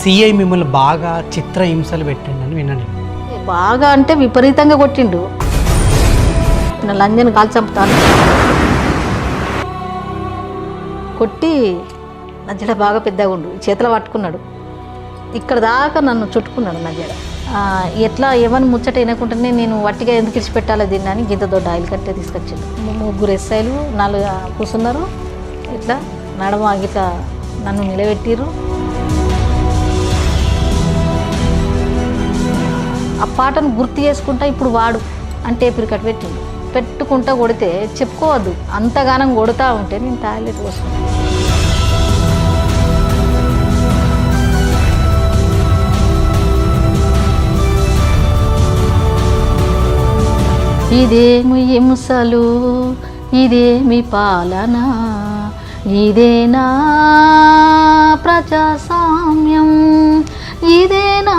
CI మిమ్మల్ని బాగా చిత్రహింసలు పెట్టిండని విన్నాను. బాగా అంటే విపరీతంగా కొట్టిండు. నా లంజను కాల్ చంపుతాను కొట్టి నా జడ బాగా పెద్దగా ఉండు చేతిలో పట్టుకున్నాడు. ఇక్కడ దాకా నన్ను చుట్టుకున్నాడు నా జడ. ఎట్లా ఏమని ముచ్చట వినకుండానే నేను వట్టిగా ఎందుకు ఇచ్చిపెట్టాలో దీన్ని అని గింత దొడ్డ ఆయిల్ కట్టే తీసుకొచ్చిండు. 3 ఎస్ఐలు 4 కూర్చున్నారు. ఇట్లా నడమ ఇట్లా నన్ను నిలబెట్టిర్రు. ఆ పాటను గుర్తు చేసుకుంటా ఇప్పుడు వాడు అంటే పిరికట్ పెట్టిండు. పెట్టుకుంటా కొడితే చెప్పుకోవద్దు, అంతగానం కొడుతూ ఉంటే నేను టాయిలెట్ వస్తాను. ఇదేమి హింసలు, ఇదేమి పాలన, ఇదేనా ప్రజాస్వామ్యం, ఇదేనా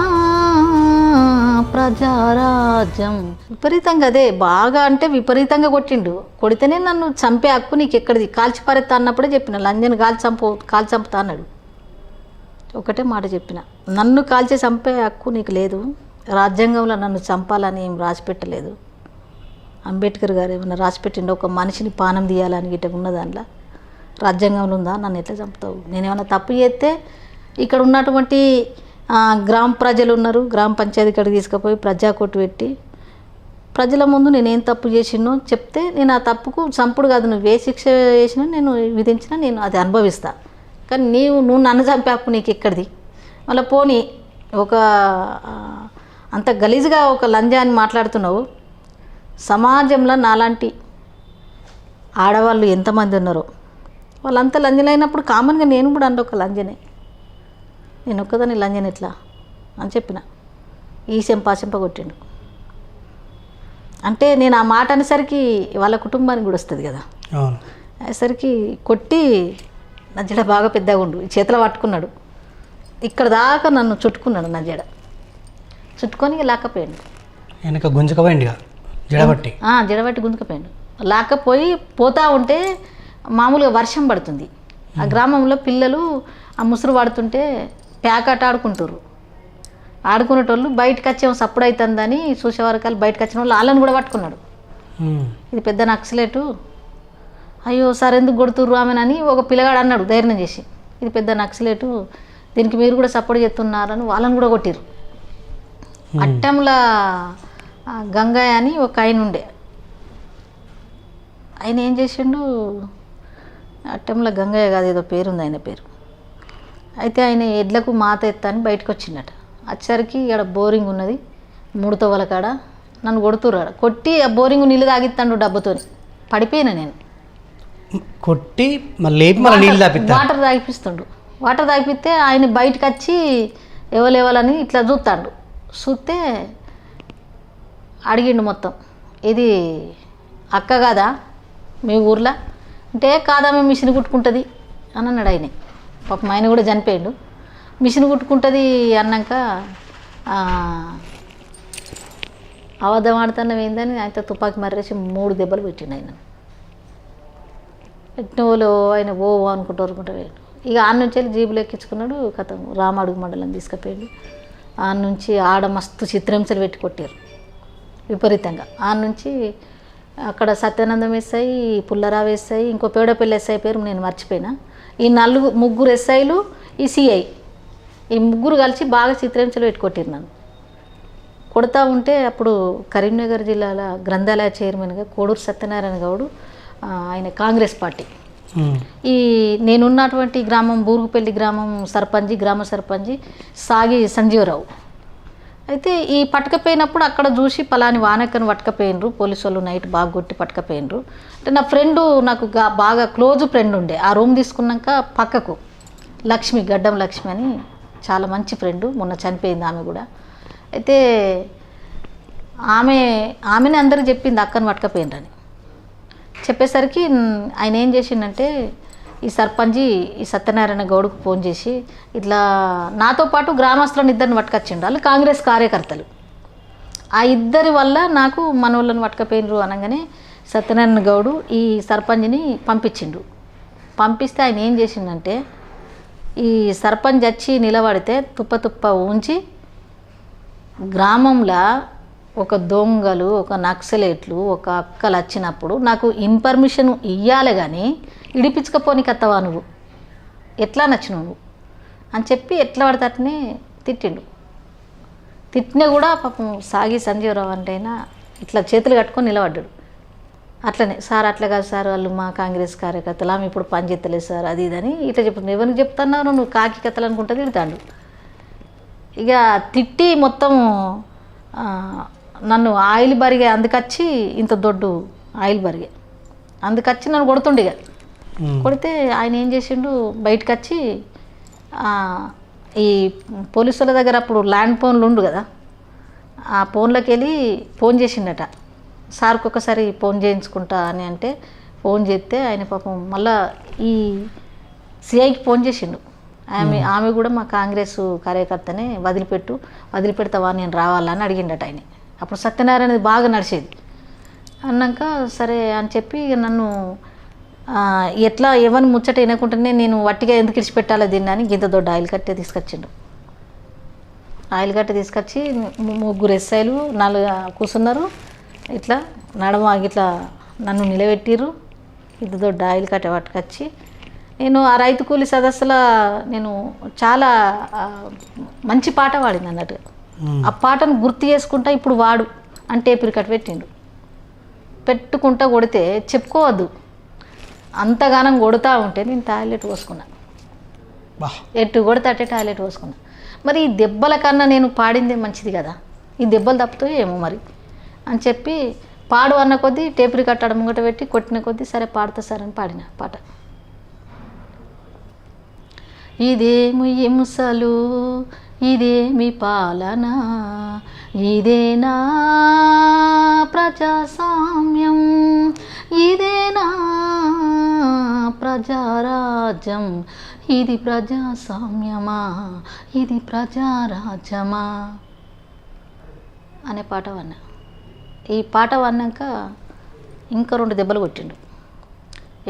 ప్రజారాజ్యం. విపరీతంగా అదే బాగా అంటే విపరీతంగా కొట్టిండు. కొడితేనే నన్ను చంపే హక్కు నీకు ఎక్కడిది, కాల్చి పారేస్తా అన్నప్పుడే చెప్పిన లంజని కాల్చి చంపుతా అన్నాడు. ఒకటే మాట చెప్పిన, నన్ను కాల్చి చంపే హక్కు నీకు లేదు, రాజ్యాంగంలో నన్ను చంపాలని ఏం రాసిపెట్టలేదు. అంబేద్కర్ గారు ఏమన్నా రాసిపెట్టిండు ఒక మనిషిని పానం తీయాలని గిట్ట ఉన్న దాంట్లో రాజ్యాంగంలో ఉందా? నన్ను ఎట్లా చంపుతావు? నేనేమన్నా తప్పు చేస్తే ఇక్కడ ఉన్నటువంటి గ్రామ ప్రజలు ఉన్నారు, గ్రామ పంచాయతీ కాడికి తీసుకుపోయి ప్రజా కోర్టు పెట్టి ప్రజల ముందు నేనేం తప్పు చేసినో చెప్తే నేను ఆ తప్పుకు చంపుడు కాదు, నువ్వు ఏ శిక్ష చేసినా నేను విధించినా నేను అది అనుభవిస్తా. కానీ నువ్వు నన్ను చంపే హక్కు నీకు ఎక్కడిది? మళ్ళీ పోనీ ఒక అంత గలీజ్గా ఒక లంజా అని మాట్లాడుతున్నావు. సమాజంలో నాలాంటి ఆడవాళ్ళు ఎంతమంది ఉన్నారో వాళ్ళంతా లంజలైనప్పుడు కామన్గా నేను కూడా ఒక లంజనే, నేను ఒక్కదాన్ని లంజని ఎట్లా అని చెప్పిన. ఈ చెంప కొట్టిండు. అంటే నేను ఆ మాట అనేసరికి వాళ్ళ కుటుంబానికి కూడా వస్తుంది కదా, అనేసరికి కొట్టి నా జడ బాగా పెద్దగా ఉండు చేతిలో పట్టుకున్నాడు. ఇక్కడ దాకా నన్ను చుట్టుకున్నాడు. నా జడ చుట్టుకొని లాక్కపోయాడు. వెనక గుంజుకపోయిందిగా జడబట్టి జడబట్టి గుంజుకపోయాడు. లాక్కపోయి పోతా ఉంటే మామూలుగా వర్షం పడుతుంది. ఆ గ్రామంలో పిల్లలు ఆ ముసురు పడుతుంటే ప్యాకాట ఆడుకుంటారు. ఆడుకునేటోళ్ళు బయటకు వచ్చేమో సప్పుడు అవుతుందని చూసేవారకాలు బయటకు వచ్చిన వాళ్ళు వాళ్ళని కూడా పట్టుకున్నాడు. ఇది పెద్ద నక్సలేటు, అయ్యో సార్ ఎందుకు కొడుతుర్రు ఆమెనని ఒక పిల్లగాడు అన్నాడు ధైర్యం చేసి. ఇది పెద్ద నక్సలేటు, దీనికి మీరు కూడా సపోర్ట్ చేస్తున్నారని వాళ్ళని కూడా కొట్టిరు. అట్టంల గంగయ్య అని ఒక ఆయన ఉండే, ఆయన ఏం చేసిండు, అట్టంల గంగయ్య కాదు ఏదో పేరుంది ఆయన పేరు. అయితే ఆయన ఎడ్లకు మాత ఎత్తని బయటకు వచ్చిందట. వచ్చేసరికి ఇక్కడ బోరింగ్ ఉన్నది 3 తవ్వల కాడ నన్ను కొడుతుర్రాడు. కొట్టి ఆ బోరింగ్ నీళ్ళు తాగిస్తాడు డబ్బుతోని. పడిపోయినా నేను. కొట్టి మళ్ళీ వాటర్ తాగిపిస్తుండు. వాటర్ తాగిపిస్తే ఆయన బయటకు వచ్చి ఎవలేవాలని ఇట్లా చూస్తాడు. చూస్తే అడిగిండు మొత్తం, ఇది అక్క కాదా మీ ఊర్లో అంటే? కాదా మేము మిషన్ కుట్టుకుంటుంది అని అన్నాడు ఆయన. పాపం ఆయన కూడా చనిపోయాడు. మిషన్ కుట్టుకుంటుంది అన్నాక అబద్ధం ఆడుతున్నావు ఏందని ఆయనతో తుపాకీ మర్రేసి 3 దెబ్బలు పెట్టిండు ఆయన. పెట్టినోళ్ళు ఆయన అనుకుంటూ పోయాడు. ఇక ఆడ నుంచి వెళ్ళి జీబులు ఎక్కించుకున్నాడు. కథం రామడుగు మండలం తీసుకుపోయాడు. ఆడ నుంచి ఆడ మస్తు చిత్రహింసలు పెట్టి కొట్టారు విపరీతంగా. ఆడ నుంచి అక్కడ సత్యానందం ఎస్ఐ, పుల్లరావు ఎస్ఐ, ఇంకో పేడపల్లి ఎస్ఐ పేరు నేను మర్చిపోయినా. ఈ 3 ఎస్ఐలు, ఈ సిఐ, ఈ 3 కలిసి బాగా చిత్రహింసలు పెట్టి కొట్టారు నన్ను. కొడతా ఉంటే అప్పుడు కరీంనగర్ జిల్లాల గ్రంథాలయ చైర్మన్గా కోడూరు సత్యనారాయణ గౌడు, ఆయన కాంగ్రెస్ పార్టీ. ఈ నేనున్నటువంటి గ్రామం బూరుగుపల్లి గ్రామం సర్పంచి, గ్రామ సర్పంచి సాగి సంజీవరావు. అయితే ఈ పట్టుకపోయినప్పుడు అక్కడ చూసి పలాని వానక్కను పట్టుకపోయినరు పోలీసు వాళ్ళు. నైట్ బాగా కొట్టి పట్టుకపోయినరు. అంటే నా ఫ్రెండు, నాకు బాగా క్లోజ్ ఫ్రెండ్ ఉండే. ఆ రూమ్ తీసుకున్నాక పక్కకు లక్ష్మి, గడ్డం లక్ష్మి అని చాలా మంచి ఫ్రెండు, మొన్న చనిపోయింది ఆమె కూడా. అయితే ఆమెనే అందరికి చెప్పింది అక్కను పట్టుకపోయినరని. చెప్పేసరికి ఆయన ఏం చేసిండంటే ఈ సర్పంచి ఈ సత్యనారాయణ గౌడ్కు ఫోన్ చేసి ఇట్లా నాతో పాటు గ్రామస్తులను 2 పట్టుకొచ్చిండు. వాళ్ళు కాంగ్రెస్ కార్యకర్తలు. ఆ 2 వల్ల నాకు మనోళ్ళని పట్టుకపోయినరు అనగానే సత్యనారాయణ గౌడు ఈ సర్పంచ్ని పంపించిండు. పంపిస్తే ఆయన ఏం చేసిండంటే ఈ సర్పంచ్ వచ్చి నిలబడితే తుప్ప ఉంచి గ్రామంలో ఒక దొంగలు, ఒక నక్సలేట్లు, ఒక అక్కలు వచ్చినప్పుడు నాకు ఇన్ఫర్మేషన్ ఇవ్వాలి కానీ ఇడిపించకపోనికి అత్తవా నువ్వు, ఎట్లా నచ్చినావు నువ్వు అని చెప్పి ఎట్లా పడితే అట్నే తిట్టిండు. తిట్టినా కూడా పాపం సాగి సంజీవరావు అంటే అయినా ఇట్లా చేతులు కట్టుకొని నిలబడ్డాడు. అట్లనే సార్ అట్లా కాదు సార్, వాళ్ళు మా కాంగ్రెస్ కార్యకర్తలు, ఆమె ఇప్పుడు పని చేస్తలేదు సార్ అది ఇదని ఇట్లా చెప్తున్నాను. ఎవరికి చెప్తున్నావు నువ్వు, కాకి కథలు అనుకుంటా తిడతాడు. ఇక తిట్టి మొత్తం నన్ను ఆయిల్ బరిగే అందుకొచ్చి ఇంత దొడ్డు ఆయిల్ బరిగే అందుకొచ్చి నన్ను కొడుతుండే. ఇక కొడితే ఆయన ఏం చేసిండు, బయటకు వచ్చి ఈ పోలీసుల దగ్గర అప్పుడు ల్యాండ్ ఫోన్లు ఉండు కదా, ఆ ఫోన్లోకి వెళ్ళి ఫోన్ చేసిండట. సార్కి ఒకసారి ఫోన్ చేయించుకుంటా అని అంటే ఫోన్ చేస్తే ఆయన పాపం మళ్ళా ఈ సిఐకి ఫోన్ చేసిండు. ఆమె కూడా మా కాంగ్రెస్ కార్యకర్తనే, వదిలిపెడతావా నేను రావాలని అడిగిండట ఆయన. అప్పుడు సత్యనారాయణ బాగా నడిచేది. అన్నాక సరే అని చెప్పి ఇక నన్ను ఎట్లా ఎవరిని ముచ్చట వినకుండానే నేను వట్టిగా ఎందుకు ఇడిచిపెట్టాలో దీన్ని అని గింత దొడ్డ ఆయిల్ కట్టే తీసుకొచ్చిండు. ఆయిల్ కట్టే తీసుకొచ్చి 3 ఎస్ఐలు 4 కూర్చున్నారు. ఇట్లా నడమ ఇట్లా నన్ను నిలబెట్టిర్రు. ఇంత దొడ్డ ఆయిల్ కట్టే పట్టుకొచ్చి నేను ఆ రైతు కూలి సదస్సుల నేను చాలా మంచి పాట పాడింది అన్నట్టుగా. ఆ పాటను గుర్తు చేసుకుంటా ఇప్పుడు వాడు అంటే పిరికట్ పెట్టిండు. పెట్టుకుంటా కొడితే చెప్పుకోవద్దు, అంతగానం కొడుతూ ఉంటే నేను టాయిలెట్ పోసుకున్నా. ఎట్టు కొడితే అట్టే టాయిలెట్ పోసుకున్నా. మరి ఈ దెబ్బల కన్నా నేను పాడిందే మంచిది కదా, ఈ దెబ్బలు తప్పుతాయో ఏమో మరి అని చెప్పి పాడు అన్న కొద్దీ టేప్ రికార్డ్ ముంగట పెట్టి కొట్టిన కొద్దీ సరే పాడుతా సార్ అని పాడిన పాట. ఇదేమి హింసలు, ఇదేమి పాలన, ఇదేనా ప్రజాస్వామ్యం, ఇదేనా ప్రజారాజ్యం, ఇది ప్రజాస్వామ్యమా, ఇది ప్రజారాజ్యమా అనే పాట వన్నా. ఈ పాట వన్నాక ఇంకా 2 దెబ్బలు కొట్టిండు.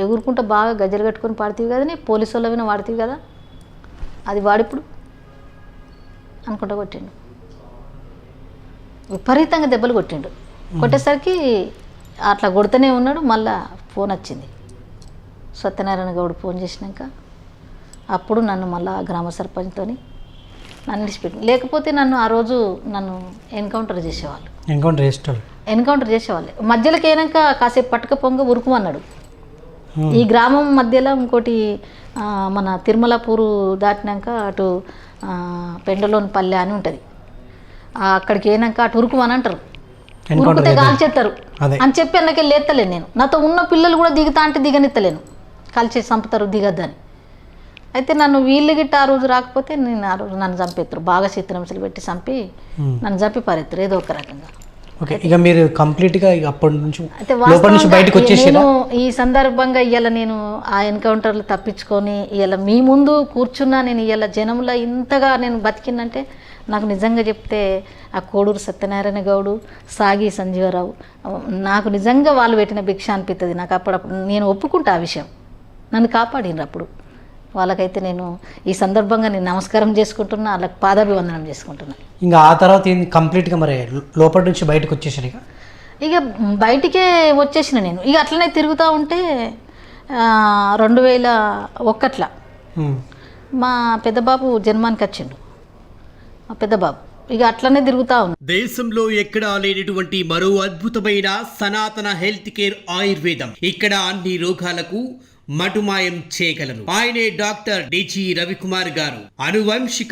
ఎగురుకుంటా బాగా గజ్జలు కట్టుకొని పాడుతీవి కదా, నీ పోలీసు వాళ్ళ విన వాడుతీవి కదా, అది వాడిప్పుడు అనుకుంటా కొట్టిండు. విపరీతంగా దెబ్బలు కొట్టిండు. కొట్టేసరికి అట్లా కొడుతూనే ఉన్నాడు. మళ్ళా ఫోన్ వచ్చింది, సత్యనారాయణ గౌడ్ ఫోన్ చేసినాక అప్పుడు నన్ను మళ్ళా గ్రామ సర్పంచ్తో నన్ను విడిచిపెట్టి, లేకపోతే నన్ను ఆ రోజు నన్ను ఎన్కౌంటర్ చేసేవాళ్ళు. మధ్యలోకి అయినాక కాసేపు పట్టుకపోంగా ఉరుకుమన్నాడు. ఈ గ్రామం మధ్యలో ఇంకోటి మన తిరుమలపూరు దాటినాక అటు పెండలోని పల్లె అని ఉంటుంది, అక్కడికి అయినాక అటు ఉరుకుమని అంటారు, ఉరుకుతే కాల్చేస్తారు అని చెప్పి అన్నకెళ్ళి ఎత్తలేను నేను. నాతో ఉన్న పిల్లలు కూడా దిగుతా అంటే దిగనెత్తలేను, కాల్చేసి చంపుతారు దిగద్దని. అయితే నన్ను వీళ్ళు గిట్ట ఆ రోజు రాకపోతే నేను ఆ రోజు నన్ను చంపేస్తారు, బాగా చిత్రహింసలు పెట్టి చంపి నన్ను చంపి పారేస్తారు ఏదో ఒక రకంగా. ఇక మీరు కంప్లీట్గా అప్పటి నుంచి నేను ఈ సందర్భంగా ఇవాళ నేను ఆ ఎన్కౌంటర్లు తప్పించుకొని ఇవాళ మీ ముందు కూర్చున్నా, నేను ఇవాళ జనంలో ఇంతగా నేను బతికినంటే నాకు నిజంగా చెప్తే ఆ కోడూరు సత్యనారాయణ గౌడు, సాగి సంజీవరావు నాకు నిజంగా వాళ్ళు పెట్టిన భిక్ష అనిపిస్తుంది నాకు. అప్పుడప్పుడు నేను ఒప్పుకుంటా ఆ విషయం, నన్ను కాపాడినరు అప్పుడు. వాళ్ళకైతే నేను ఈ సందర్భంగా నేను నమస్కారం చేసుకుంటున్నా, వాళ్ళకి పాదాభివందనం చేసుకుంటున్నా. ఇంకా ఆ తర్వాత కంప్లీట్గా మరి లోపల నుంచి బయటకు వచ్చేసాను. ఇక బయటికే వచ్చేసిన నేను. ఇక అట్లనే తిరుగుతూ ఉంటే 2001 మా పెద్దబాబు జన్మానికి వచ్చిండు. మా పెద్దబాబు ఇక అట్లనే తిరుగుతూ ఉన్నాడు. దేశంలో ఎక్కడా లేనటువంటి మరో అద్భుతమైన సనాతన హెల్త్ కేర్ ఆయుర్వేదం. ఇక్కడ అన్ని రోగాలకు మటుమాయం చేయగలరు. ఆయనే డాక్టర్ డిజి రవికుమార్ గారు, అనువంశిక